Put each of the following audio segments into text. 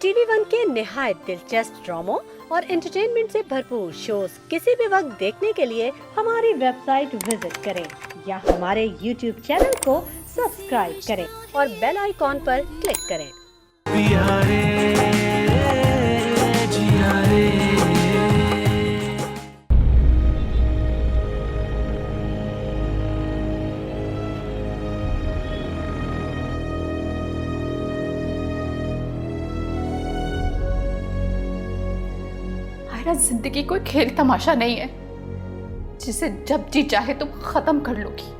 TV one के निहायत दिलचस्प ड्रामों और एंटरटेनमेंट से भरपूर शोज किसी भी वक्त देखने के लिए हमारी वेबसाइट विजिट करें या हमारे यूट्यूब चैनल को सब्सक्राइब करें और बेल आइकॉन पर क्लिक करें। आयरा, जिंदगी कोई खेल तमाशा नहीं है जिसे जब जी चाहे तुम खत्म कर लोगी।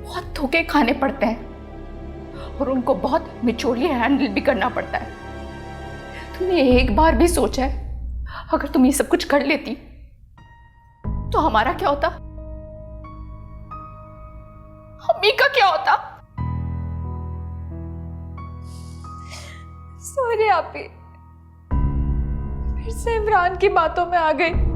बहुत धोखे खाने पड़ते हैं और उनको बहुत मैच्योरली हैंडल भी करना पड़ता है। तुमने एक बार भी सोचा है अगर तुम ये सब कुछ कर लेती तो हमारा क्या होता, अम्मी का क्या होता? सॉरी आपी, फिर से इमरान की बातों में आ गई।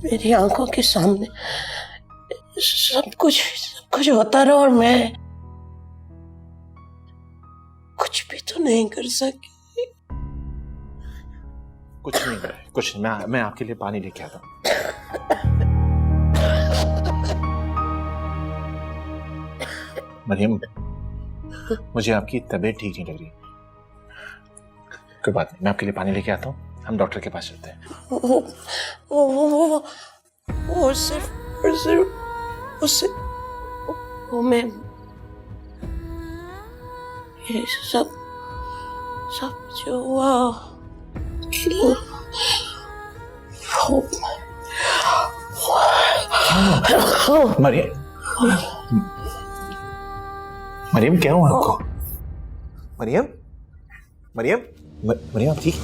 मेरी आंखों के सामने सब कुछ होता रहा और मैं कुछ भी तो नहीं कर सकी। कुछ नहीं, कुछ नहीं। मैं आपके लिए पानी लेके आता हूँ। मरियम, मुझे आपकी तबीयत ठीक नहीं लग रही। कोई बात नहीं, मैं आपके लिए पानी लेके आता हूँ। हम डॉक्टर के पास चलते हैं। वो सिर्फ उससे वो मैं ये सब जो हुआ मरियम, क्या हुआ आपको? मरियम, मरियम, मरियम आप ठीक?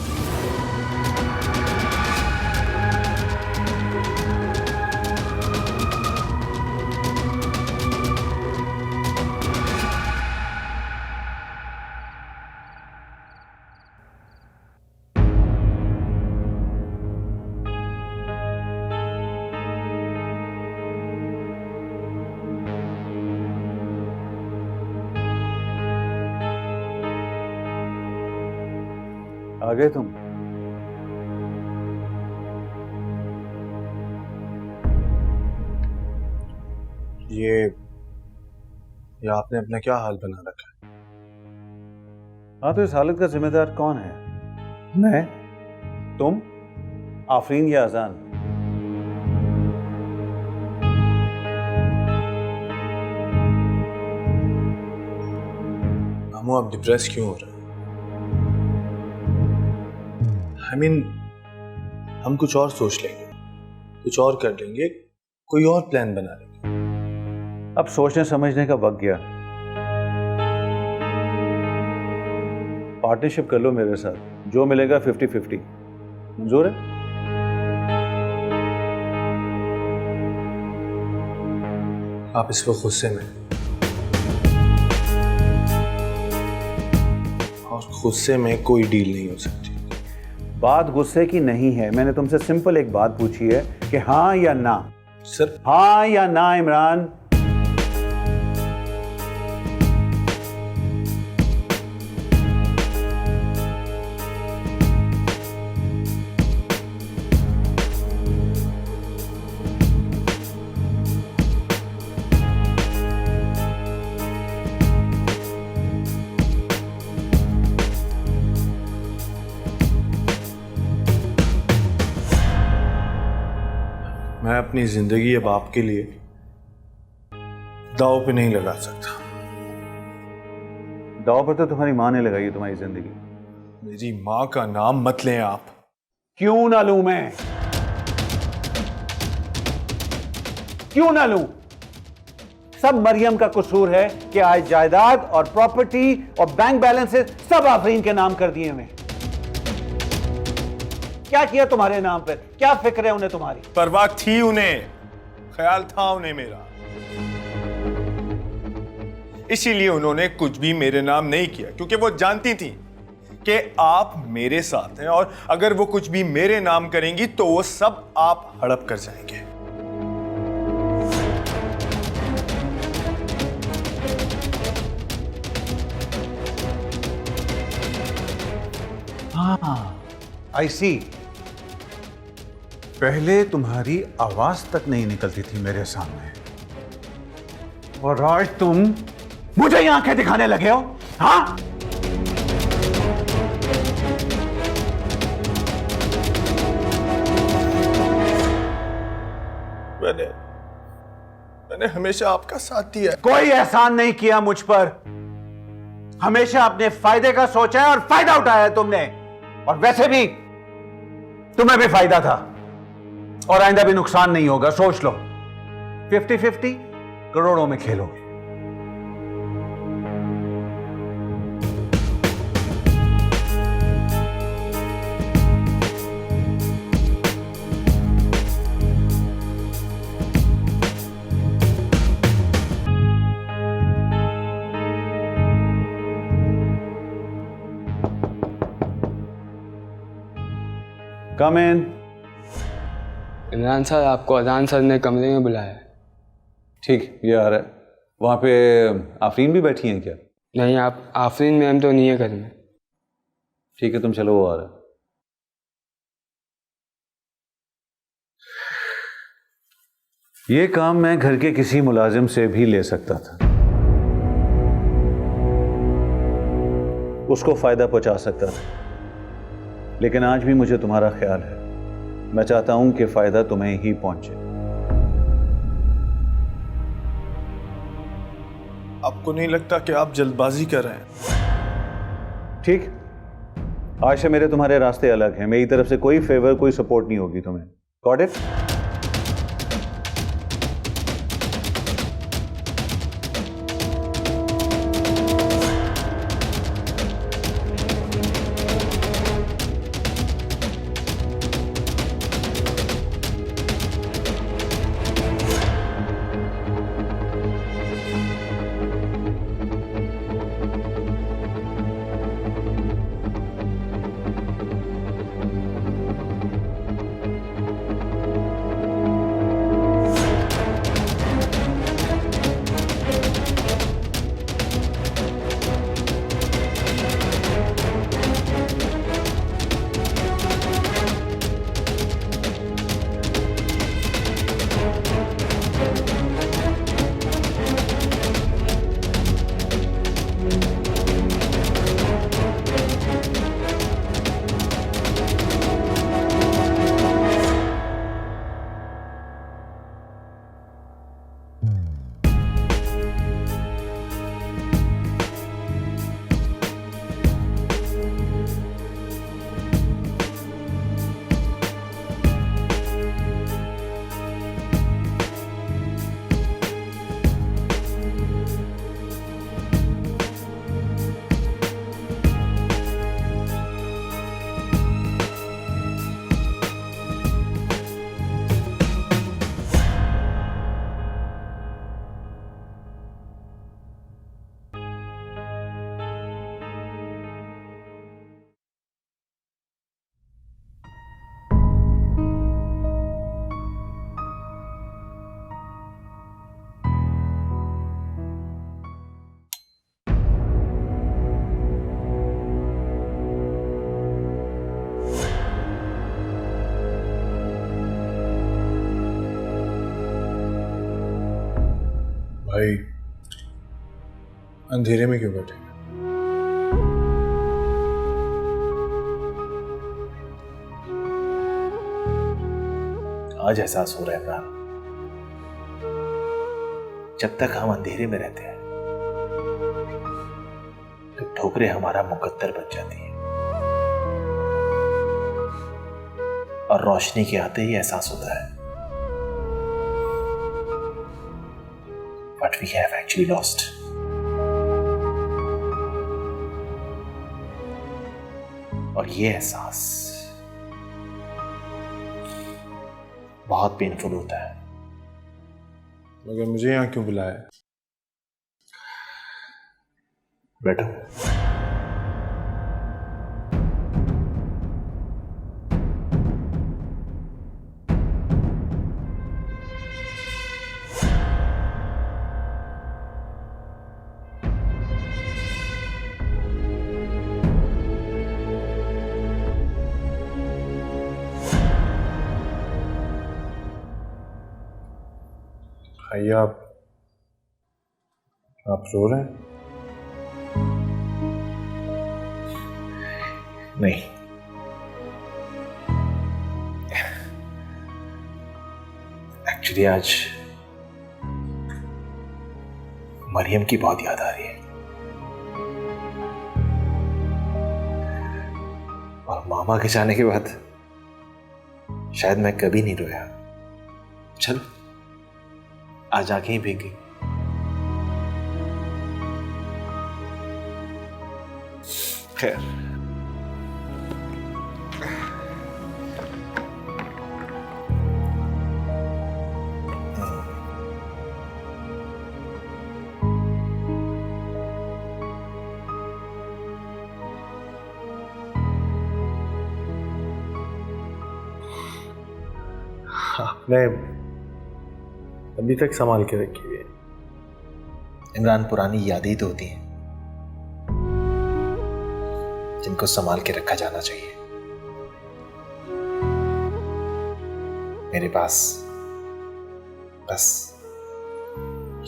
आ गए तुम? ये आपने अपना क्या हाल बना रखा है? हाँ, तो इस हालत का जिम्मेदार कौन है? मैं, तुम, आफरीन या अजान? मामू, आप डिप्रेस क्यों हो रहे हैं? हम कुछ और सोच लेंगे, कुछ और कर लेंगे, कोई और प्लान बना लेंगे। अब सोचने समझने का वक्त गया। पार्टनरशिप कर लो मेरे साथ, जो मिलेगा 50-50। मंजूर है? आप इस वक्त गुस्से में, और गुस्से में कोई डील नहीं हो सकती। बात गुस्से की नहीं है। मैंने तुमसे सिंपल एक बात पूछी है कि हाँ या ना। सर, हाँ या ना इमरान? मैं अपनी जिंदगी अब आपके लिए दांव पे नहीं लगा सकता। दाव पर तो तुम्हारी माँ ने लगाई है तुम्हारी जिंदगी। मेरी माँ का नाम मत लें आप। क्यों ना लूं मैं? क्यों ना लूं? सब मरियम का कसूर है कि आज जायदाद और प्रॉपर्टी और बैंक बैलेंसेस सब आफरीन के नाम कर दिए हुए। क्या किया तुम्हारे नाम पर? क्या फिक्र है उन्हें तुम्हारी? परवाह थी उन्हें, ख्याल था उन्हें मेरा, इसीलिए उन्होंने कुछ भी मेरे नाम नहीं किया, क्योंकि वो जानती थी कि आप मेरे साथ हैं और अगर वो कुछ भी मेरे नाम करेंगी तो वो सब आप हड़प कर जाएंगे। हाँ, आई सी। पहले तुम्हारी आवाज तक नहीं निकलती थी मेरे सामने, और आज तुम मुझे ही आंखें दिखाने लगे हो। हाँ, मैंने हमेशा आपका साथ दिया है। कोई एहसान नहीं किया मुझ पर। हमेशा अपने फायदे का सोचा है और फायदा उठाया है तुमने। और वैसे भी तुम्हें भी फायदा था और आइंदा भी नुकसान नहीं होगा। सोच लो, 50-50 करोड़ों में खेलो। कम इन। इमरान सर, आपको अजान सर ने कमरे में बुलाया है। ठीक, ये आ रहा है। वहां पे आफरीन भी बैठी हैं क्या? नहीं, आप आफरीन मैम तो नहीं है घर में। ठीक है, तुम चलो, वो आ रहा है। ये काम मैं घर के किसी मुलाजिम से भी ले सकता था, उसको फायदा पहुंचा सकता था, लेकिन आज भी मुझे तुम्हारा ख्याल है। मैं चाहता हूं कि फायदा तुम्हें ही पहुंचे। आपको नहीं लगता कि आप जल्दबाजी कर रहे हैं? ठीक, आज से मेरे तुम्हारे रास्ते अलग हैं। मेरी तरफ से कोई फेवर, कोई सपोर्ट नहीं होगी तुम्हें। Got it? भाई, अंधेरे में क्यों बैठे? आज एहसास हो रहा है इमरान, जब तक हम अंधेरे में रहते हैं तो ठोकरें हमारा मुकद्दर बन जाती है, और रोशनी के आते ही एहसास होता है what we have actually lost. और ये एहसास बहुत पेनफुल होता है। मगर मुझे यहाँ क्यों बुलाया? बैठो। भैया आप रो रहे हैं? नहीं, एक्चुअली आज मरियम की बहुत याद आ रही है और मामा के जाने के बाद शायद मैं कभी नहीं रोया। चल आज आंखें ही भीग गई। खैर, आपने अभी तक संभाल के रखी हुई है। इमरान, पुरानी यादें ही तो होती हैं जिनको संभाल के रखा जाना चाहिए। मेरे पास बस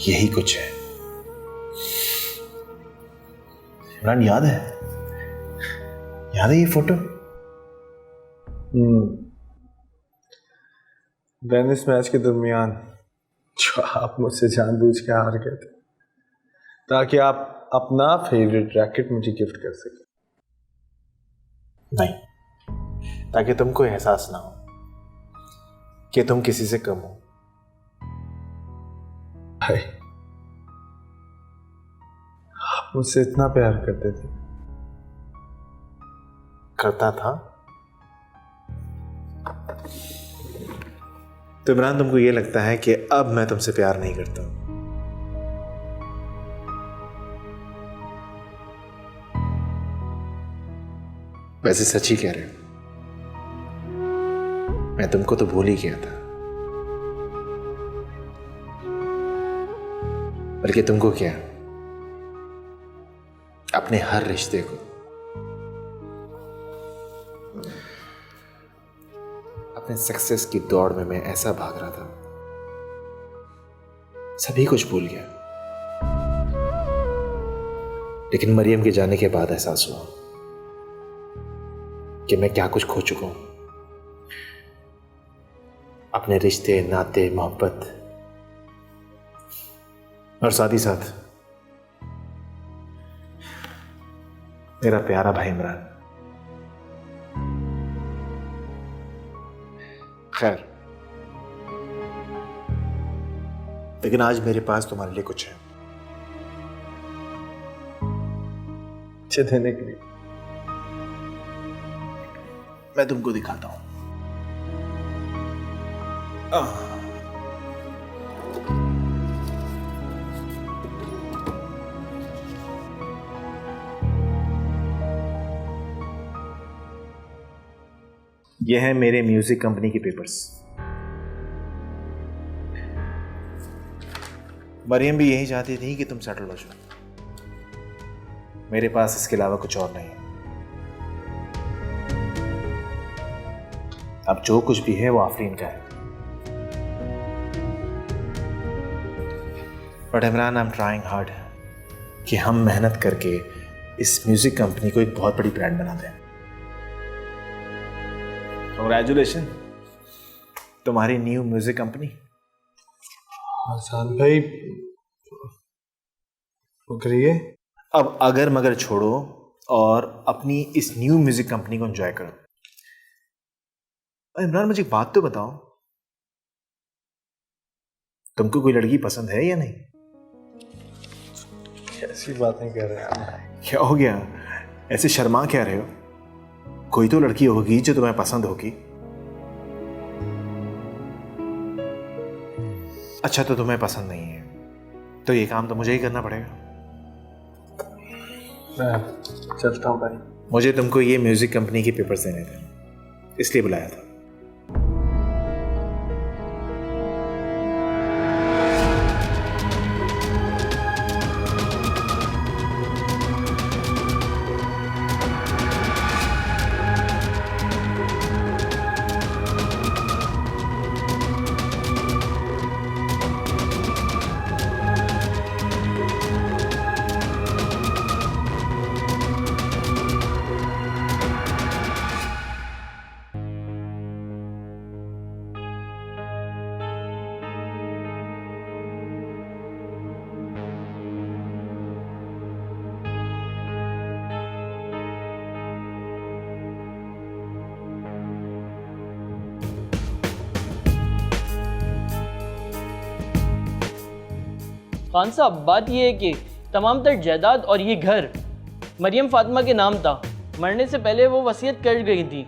यही कुछ है। इमरान, याद है ये फोटो? वेनिस मैच के दरमियान जो आप मुझसे जानबूझ के हार गए थे ताकि आप अपना फेवरेट रैकेट मुझे गिफ्ट कर सके। नहीं, ताकि तुमको एहसास ना हो कि तुम किसी से कम हो। भाई, आप मुझसे इतना प्यार करते थे। करता था तो इमरान, तुमको ये लगता है कि अब मैं तुमसे प्यार नहीं करता हूं? वैसे सच ही कह रहे हो, मैं तुमको तो भूल ही गया था। बल्कि तुमको क्या, अपने हर रिश्ते को अपने सक्सेस की दौड़ में मैं ऐसा भाग रहा था, सभी कुछ भूल गया। लेकिन मरियम के जाने के बाद एहसास हुआ कि मैं क्या कुछ खो चुका हूं। अपने रिश्ते, नाते, मोहब्बत और साथ ही साथ मेरा प्यारा भाई इमरान। खैर, लेकिन आज मेरे पास तुम्हारे लिए कुछ है अच्छे देने के लिए। मैं तुमको दिखाता हूं। यह है मेरे म्यूजिक कंपनी के पेपर्स। मरियम भी यही चाहती थी कि तुम सेटल हो जाओ। मेरे पास इसके अलावा कुछ और नहीं है। अब जो कुछ भी है वो आफरीन का है। But Imran, I am trying hard कि हम मेहनत करके इस म्यूजिक कंपनी को एक बहुत बड़ी ब्रांड बना दें। कांग्रेचुलेशन, तुम्हारी न्यू म्यूजिक कंपनी। आसान भाई, करिए। अब अगर मगर छोड़ो और अपनी इस न्यू म्यूजिक कंपनी को एंजॉय करो। इमरान, मुझे एक बात तो बताओ, तुमको कोई लड़की पसंद है या नहीं? कैसी बातें कर रहे हैं? क्या हो गया, ऐसे शर्मा क्या रहे हो? कोई तो लड़की होगी जो तुम्हें पसंद होगी। अच्छा, तो तुम्हें पसंद नहीं है तो ये काम तो मुझे ही करना पड़ेगा। मैं चलता हूँ भाई। मुझे तुमको ये म्यूजिक कंपनी के पेपर्स देने थे, इसलिए बुलाया था। खान साहब, बात यह है कि तमाम तर जायदाद और ये घर मरियम फातिमा के नाम था। मरने से पहले वो वसीयत कर गई थी,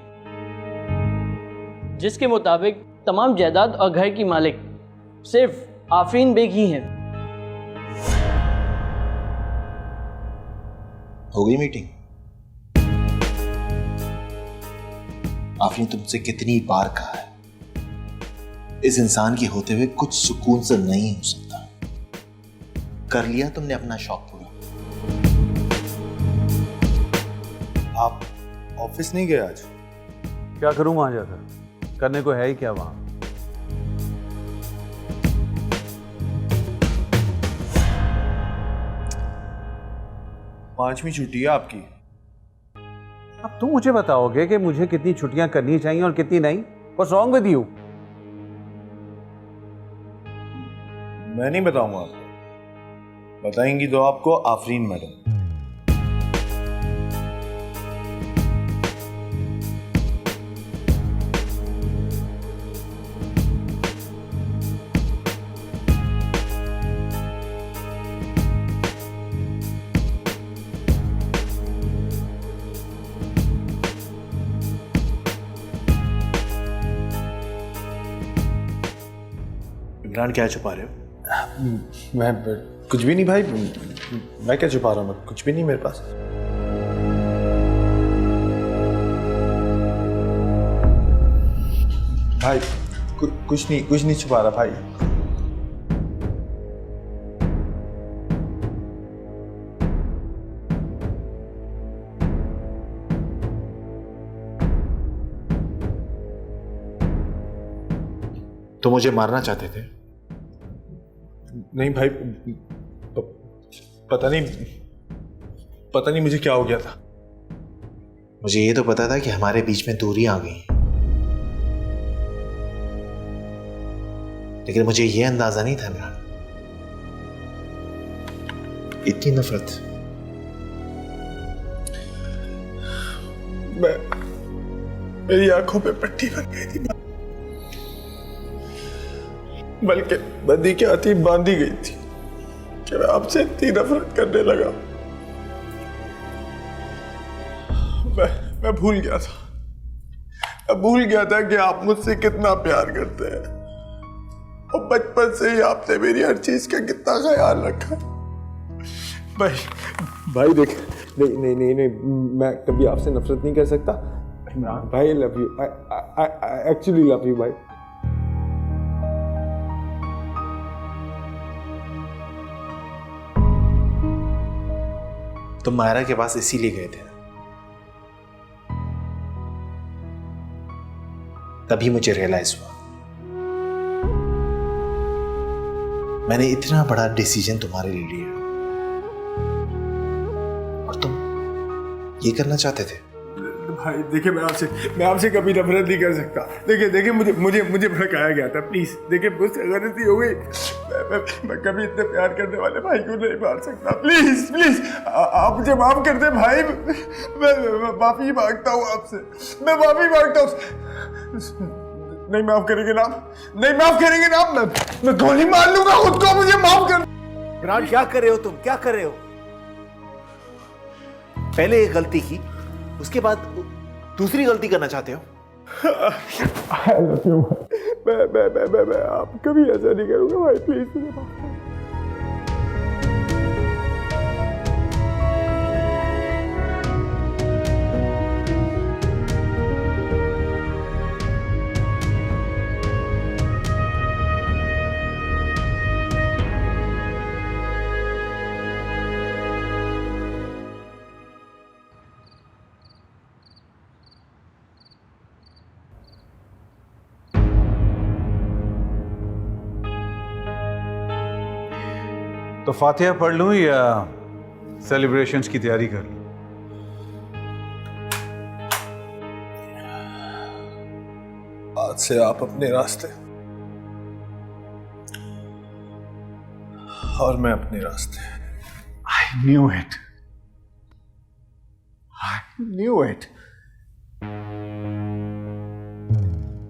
जिसके मुताबिक तमाम जायदाद और घर की मालिक सिर्फ आफरीन बेग ही हैं। हो गई मीटिंग? आफरीन, तुमसे कितनी बार कहा है, इस इंसान के होते हुए कुछ सुकून से नहीं हो सकता। कर लिया तुमने अपना शौक पूरा। आप ऑफिस नहीं गए आज? क्या करूं वहां जाकर? करने को है ही क्या वहां? पांचवी छुट्टी है आपकी। अब तुम मुझे बताओगे कि मुझे कितनी छुट्टियां करनी चाहिए और कितनी नहीं? What's wrong with you? मैं नहीं बताऊंगा आपको, बताएंगी तो आपको आफरीन मैडम। इमरान, क्या छुपा रहे हो? मैं कुछ भी नहीं भाई, मैं क्या छुपा रहा हूँ, कुछ भी नहीं मेरे पास। भाई कुछ नहीं छुपा रहा भाई। तो मुझे मारना चाहते थे? नहीं भाई, पता नहीं मुझे क्या हो गया था। मुझे ये तो पता था कि हमारे बीच में दूरी आ गई, लेकिन मुझे ये अंदाजा नहीं था इमरान, इतनी नफरत। मेरी आंखों पे पट्टी बन गई थी, बल्कि बंदी के हाथी बांधी गई थी कि मैं आपसे इतनी नफरत करने लगा। मैं भूल गया था कि आप मुझसे कितना प्यार करते हैं और बचपन से ही आपने मेरी हर चीज का कितना ख्याल रखा। भाई देख, नहीं, मैं कभी आपसे नफरत नहीं कर सकता। भाई love you, I actually love you भाई। तुम मायरा के पास इसीलिए गए थे, तभी मुझे रियलाइज हुआ मैंने इतना बड़ा डिसीजन तुम्हारे लिए लिया और तुम ये करना चाहते थे। भाई देखिए, मैं आपसे कभी नफरत नहीं कर सकता। देखिए मुझे भड़काया गया था। प्लीज देखिए, मुझसे गलती हो गई। मैं कभी इतने प्यार करने वाले भाई को नहीं मार सकता। प्लीज आप मुझे माफ कर दे भाई। मैं माफी मांगता हूँ आपसे, मैं माफी मांगता हूँ। नहीं माफ करेंगे ना मैं गोली मार लूंगा खुद को। मुझे माफ कर। इमरान, क्या कर रहे हो तुम? क्या कर रहे हो? पहले एक गलती की, उसके बाद दूसरी गलती करना चाहते हो? मैं आप कभी ऐसा नहीं करूंगा भाई, प्लीज मुझे माफ कर। तो फातिहा पढ़ लूं या सेलिब्रेशंस की तैयारी कर लूं? आज से आप अपने रास्ते और मैं अपने रास्ते। I knew it.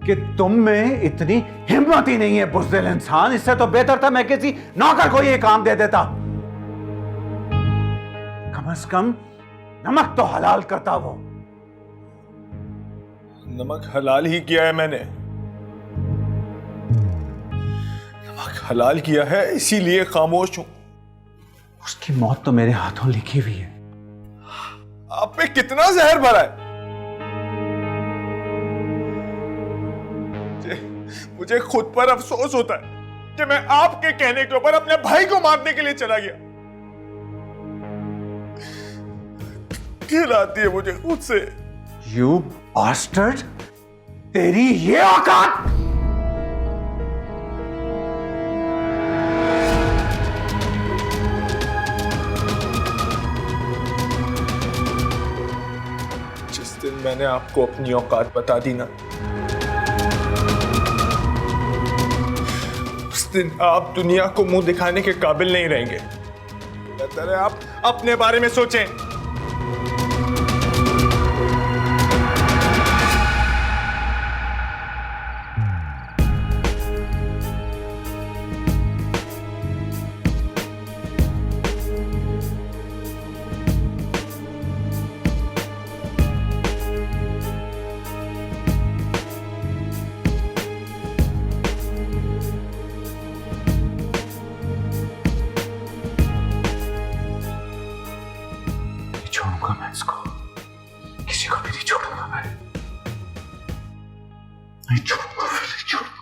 कि तुम में इतनी हिम्मत ही नहीं है बुज़दिल इंसान। इससे तो बेहतर था मैं किसी नौकर को ये काम दे देता। कम से कम नमक तो हलाल करता वो। नमक हलाल ही किया है मैंने, नमक हलाल किया है, इसीलिए खामोश हूं। उसकी मौत तो मेरे हाथों लिखी हुई है। आप पे कितना जहर भरा है। मुझे खुद पर अफसोस होता है कि मैं आपके कहने के ऊपर अपने भाई को मारने के लिए चला गया। खिलाती है मुझे खुद से। यू बास्टर्ड, तेरी ये औकात। जिस दिन मैंने आपको अपनी औकात बता दी ना, उस दिन आप दुनिया को मुंह दिखाने के काबिल नहीं रहेंगे। बेहतर है आप अपने बारे में सोचें। छोड़ूंगा मैं इसको, किसी को भी नहीं छोड़ूंगा मैं। नहीं छोड़ूंगा, फिर नहीं छोड़ूंगा।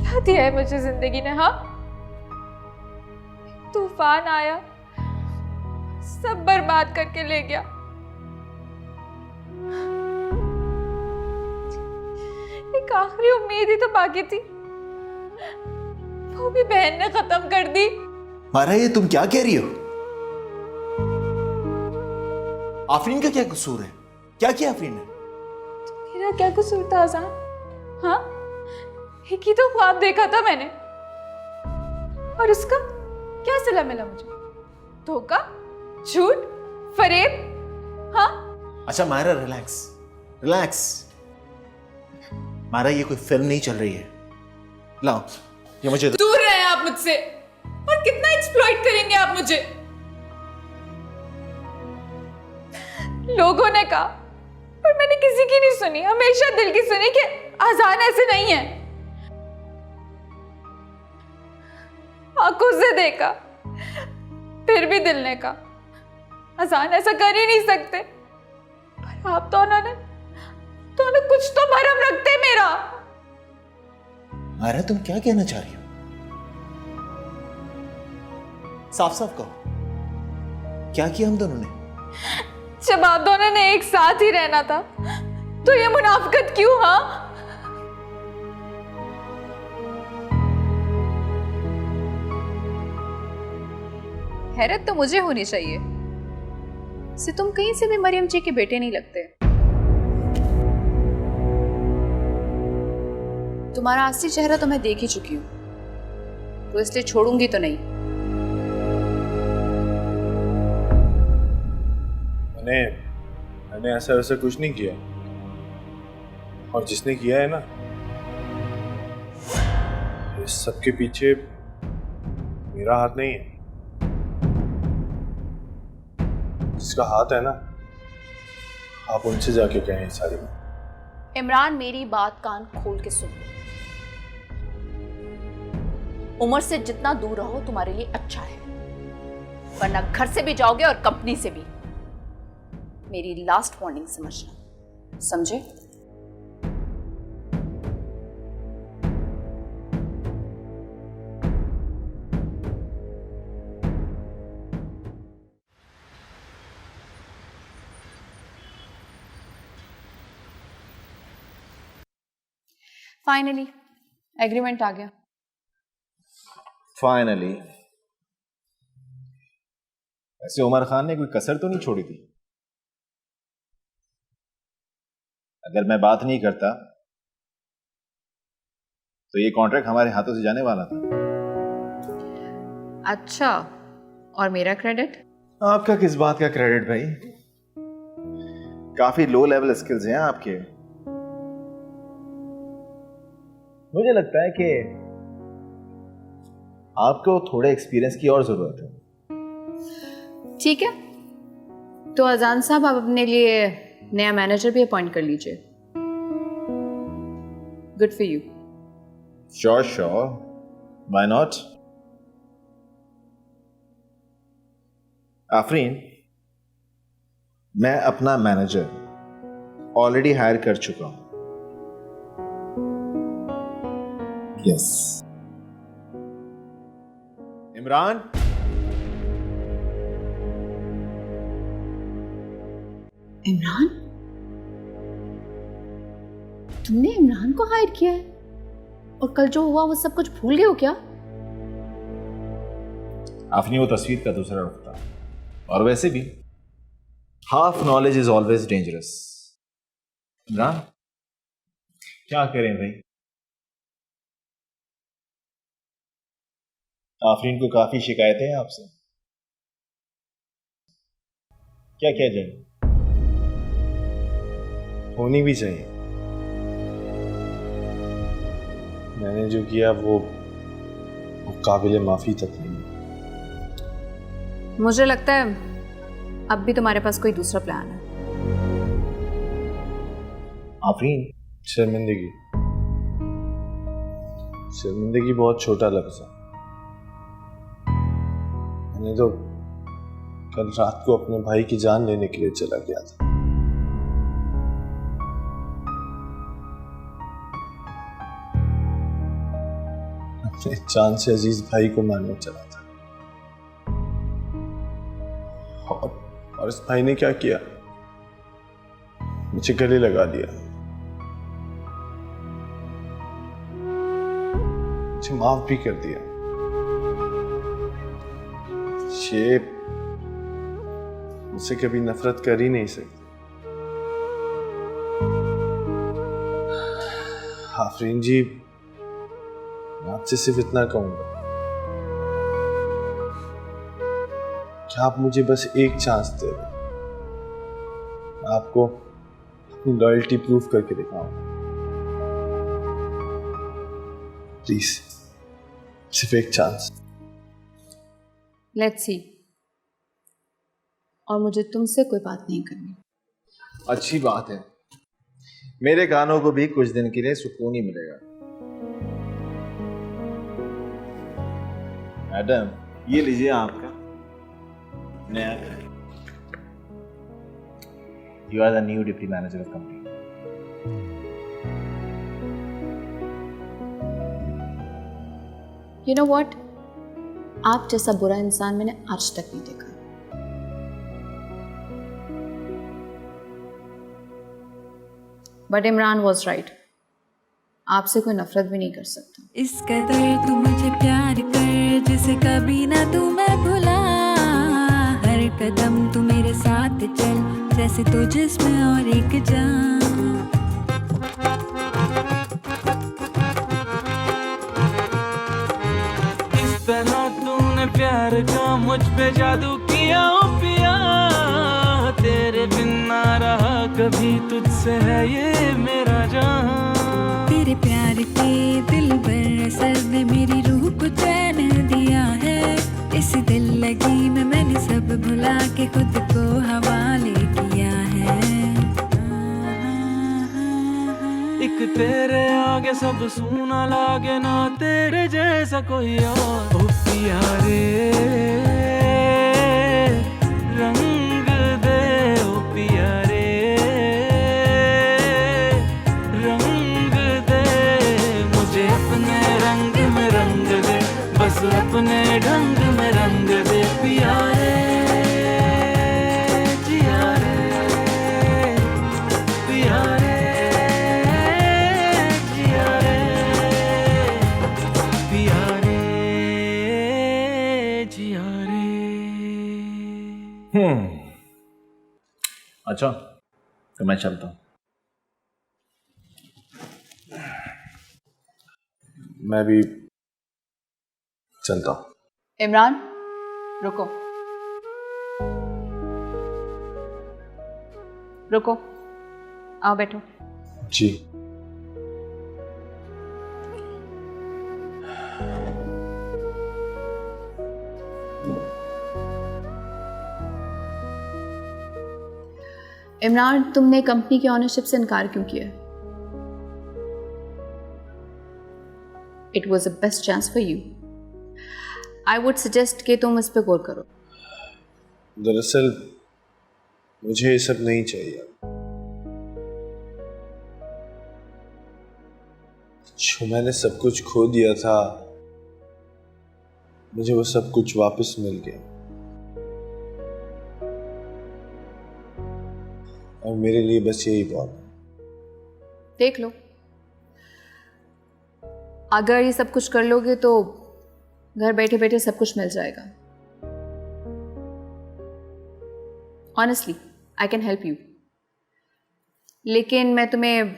क्या दिया है मुझे जिंदगी ने? हाँ, तूफान आया, सब बर्बाद करके ले गया। एक आखिरी उम्मीद ही तो बाकी थी, वो भी बहन ने खत्म कर दी। मारा, ये तुम क्या कह रही हो? आफरीन का क्या कसूर है? क्या किया आफरीन ने? मेरा क्या कसूर था अज़ान? हाँ, एक ही तो ख्वाब देखा था मैंने, और उसका क्या सिला मिला मुझे? धोखा, झूठ, फरेब। हाँ, अच्छा मायरा, रिलैक्स रिलैक्स। मायरा, ये कोई फिल्म नहीं चल रही है। लाओ ये मुझे दो। दूर रहे आप मुझसे, और कितना एक्सप्लॉइट करेंगे आप मुझे? लोगों ने कहा, पर मैंने किसी की नहीं सुनी, हमेशा दिल की सुनी कि अज़ान ऐसे नहीं है। आंखों से देखा, फिर भी दिल ने कहा अज़ान ऐसा कर ही नहीं सकते। पर आप दोनों ने कुछ तो भरम रखते मेरा। मायरा, तुम क्या कहना चाह रही हो? साफ साफ कहो, क्या किया हम दोनों ने? जब आप दोनों ने एक साथ ही रहना था, तो ये मुनाफिकत क्यों? हाँ, हैरत तो मुझे होनी चाहिए से तुम कहीं से भी मरियम जी के बेटे नहीं लगते। तुम्हारा असली चेहरा तो मैं देख ही चुकी हूँ, तो इसलिए छोड़ूंगी तो नहीं। मैंने ऐसा वैसा कुछ नहीं किया, और जिसने किया है ना, इस सबके पीछे मेरा हाथ नहीं है। जिसका हाथ है ना, आप उनसे जाके कहें सारी बात। इमरान, मेरी बात कान खोल के सुन। उम्र से जितना दूर रहो तुम्हारे लिए अच्छा है, वरना घर से भी जाओगे और कंपनी से भी। मेरी लास्ट वार्निंग समझना, समझे? फाइनली एग्रीमेंट आ गया। फाइनली वैसे उमर खान ने कोई कसर तो नहीं छोड़ी थी। अगर मैं बात नहीं करता तो ये कॉन्ट्रैक्ट हमारे हाथों से जाने वाला था। अच्छा, और मेरा क्रेडिट? आपका किस बात का क्रेडिट भाई? काफी लो लेवल स्किल्स हैं आपके। मुझे लगता है कि आपको थोड़े एक्सपीरियंस की और जरूरत है। ठीक है, तो अजान साहब आप अपने लिए नया मैनेजर भी अपॉइंट कर लीजिए। Good for you. Sure sure, why not. Afreen, मैं अपना मैनेजर ऑलरेडी हायर कर चुका हूं। यस। इमरान, इमरान? तुमने इमरान को हायर किया है? और कल जो हुआ वो सब कुछ भूल गए हो क्या? आपने वो तस्वीर का दूसरा रुख था। और वैसे भी half knowledge is always dangerous. Imran, क्या करें भाई? आफरीन को काफी शिकायतें हैं आपसे। क्या किया जाए? होनी भी चाहिए। मैंने जो किया वो काबिल माफी तक नहीं। मुझे लगता है अब भी तुम्हारे पास कोई दूसरा प्लान है। आफरीन, शर्मिंदगी, शर्मिंदगी बहुत छोटा लफ्ज है। मैंने तो कल रात को अपने भाई की जान लेने के लिए चला गया था। अपने जान से अजीज भाई को मारने चला था। और इस भाई ने क्या किया? मुझे गले लगा दिया, मुझे माफ भी कर दिया। ये मुझसे कभी नफरत कर ही नहीं सकती। आफरीन जी, मैं आपसे सिर्फ इतना कहूंगा कि आप मुझे बस एक चांस दे दें। मैं आपको अपनी लॉयल्टी प्रूफ करके दिखाऊंगा। प्लीज, सिर्फ एक चांस। Let's see. और मुझे तुमसे कोई बात नहीं करनी। अच्छी बात है। मेरे कानों को भी कुछ दिन के लिए सुकून ही मिलेगा। मैडम, ये लीजिए आपका नया घर। You are the new deputy manager of company. You know what, आप जैसा बुरा इंसान मैंने आज तक नहीं देखा। बट इमरान वॉज राइट, आपसे कोई नफरत भी नहीं कर सकता। इस कदर तू मुझे प्यार कर जिसे कभी ना तू मैं भुला। हर कदम तू मेरे साथ चल जैसे तू जिस्म और एक जान। इस तरह तूने प्यार का मुझ पे जादू किया ओ पिया। तेरे बिन ना रहा कभी, तुझसे है ये मेरा जहां। तेरे प्यार के दिल पर असर ने मेरी रूह को चैन दिया है। इस दिल लगी में मैंने सब भुला के खुद को हवाले किया है। एक तेरे आगे सब सूना लागे ना, तेरे जैसा कोई और। ओ पिया रे रंग दे, ओ पिया रे रंग दे। मुझे अपने रंग में रंग दे, बस अपने ढंग में रंग दे। पिया रे जिया रे, पिया रे जिया रे, पिया रे जिया रे। अच्छा, तो मैं चलता हूँ। मैं भी चलता हूँ। इमरान, रुको रुको, आओ बैठो। जी। इमरान, तुमने कंपनी की ऑनरशिप से इनकार क्यों किया? It was the best chance for you. I would suggest कि तुम इस पे गौर करो। दरअसल मुझे ये सब नहीं चाहिए। जो मैंने सब कुछ खो दिया था, मुझे वो सब कुछ वापस मिल गया, और मेरे लिए बस यही बहुत है। देख लो, अगर ये सब कुछ कर लोगे तो घर बैठे बैठे सब कुछ मिल जाएगा। Honestly I can help you, लेकिन मैं तुम्हें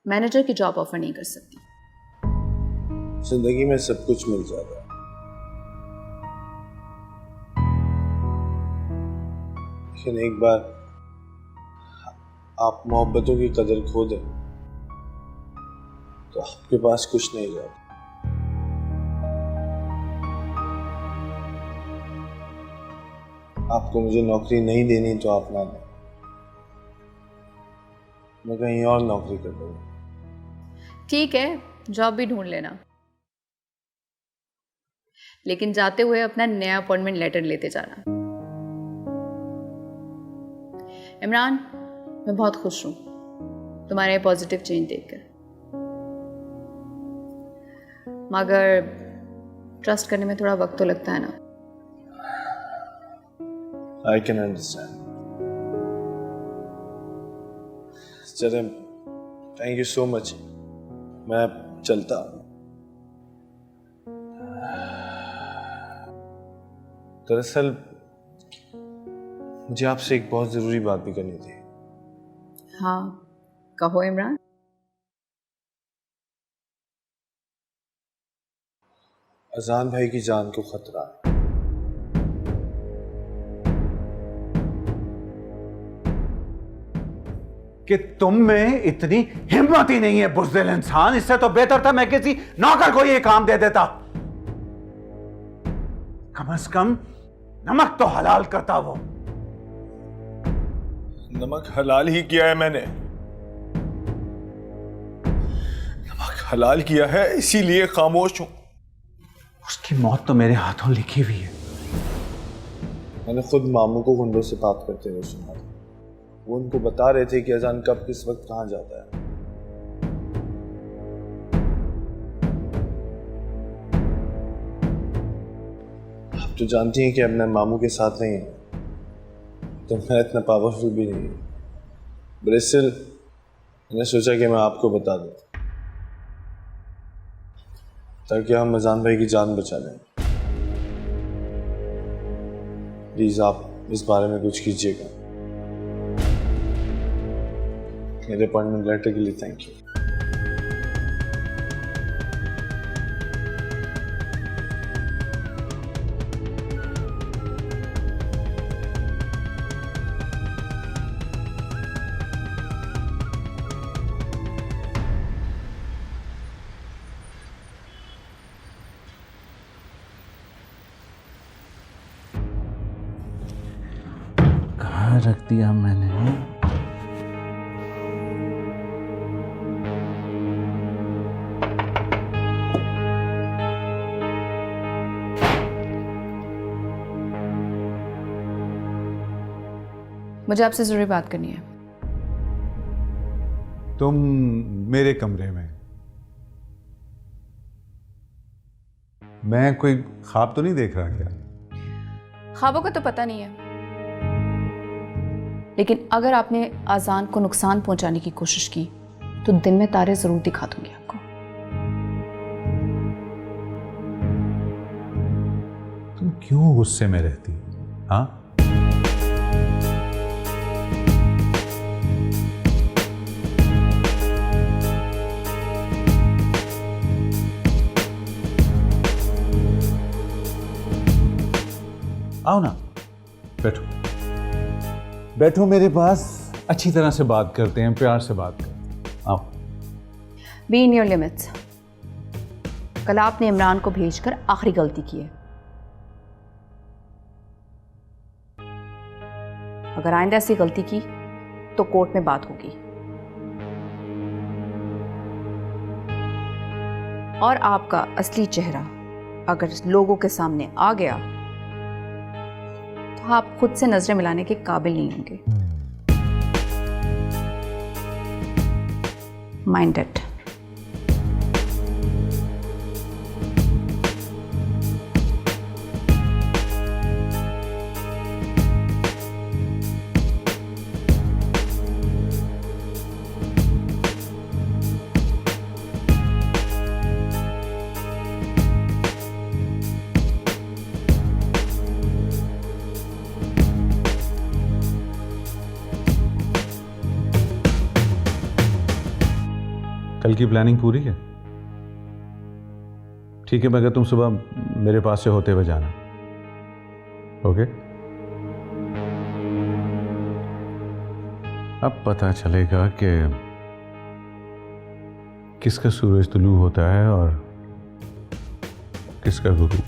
मैनेजर की जॉब ऑफर नहीं कर सकती। जिंदगी में सब कुछ मिल जाता है, लेकिन एक बार आप मोहब्बतों की कदर खो दें तो आपके पास कुछ नहीं रहता। आपको मुझे नौकरी नहीं देनी तो आप ना दें, मैं कहीं और नौकरी कर लूँगा। ठीक है, जॉब भी ढूंढ लेना, लेकिन जाते हुए अपना नया अपॉइंटमेंट लेटर लेते जाना। इमरान, मैं बहुत खुश हूं तुम्हारे पॉजिटिव चेंज देखकर, मगर ट्रस्ट करने में थोड़ा वक्त तो लगता है ना। I can understand. चले, थैंक यू सो मच। मैं चलता हूँ। दरअसल मुझे आपसे एक बहुत ज़रूरी बात भी करनी थी। हाँ, कहो इमरान। अजान भाई की जान को खतरा है। कि तुम में इतनी हिम्मत ही नहीं है बुज़दिल इंसान। इससे तो बेहतर था मैं किसी नौकर को ये काम दे देता। कम से कम नमक तो हलाल करता वो। नमक हलाल ही किया है मैंने, नमक हलाल किया है, इसीलिए खामोश हूं। उसकी मौत तो मेरे हाथों लिखी हुई है। मैंने खुद मामू को गुंडों से बात करते हुए सुना था। वो उनको बता रहे थे कि अजान कब किस वक्त कहां जाता है। आप तो जानती हैं कि अब मैं मामू के साथ नहीं हूं, तो मैं इतना पावरफुल भी नहीं हूं। ब्रिस्टल, मैंने सोचा कि मैं आपको बता दूं ताकि हम अजान भाई की जान बचा लें। प्लीज आप इस बारे में कुछ कीजिएगा। मेरे अपॉइंटमेंट लेटर के लिए थैंक यू। कहाँ रख दिया मैंने? मुझे आपसे जरूरी बात करनी है। तुम मेरे कमरे में? मैं कोई ख्वाब तो नहीं देख रहा क्या? ख्वाबों का तो पता नहीं है, लेकिन अगर आपने आजान को नुकसान पहुंचाने की कोशिश की तो दिन में तारे जरूर दिखा दूंगी आपको। तुम क्यों गुस्से में रहती? हाँ, आओ ना, बैठो बैठो मेरे पास, अच्छी तरह से बात करते हैं, प्यार से बात करते हैं। आओ। Be in your limits. कल आपने इमरान को भेजकर आखिरी गलती की है। अगर आइंदा ऐसी गलती की तो कोर्ट में बात होगी। और आपका असली चेहरा अगर लोगों के सामने आ गया तो आप खुद से नजरें मिलाने के काबिल नहीं होंगे। Mind it. कल की प्लानिंग पूरी है? ठीक है, मगर तुम सुबह मेरे पास से होते हुए जाना। ओके? अब पता चलेगा कि किसका सूरज तुलू होता है और किसका गुरु।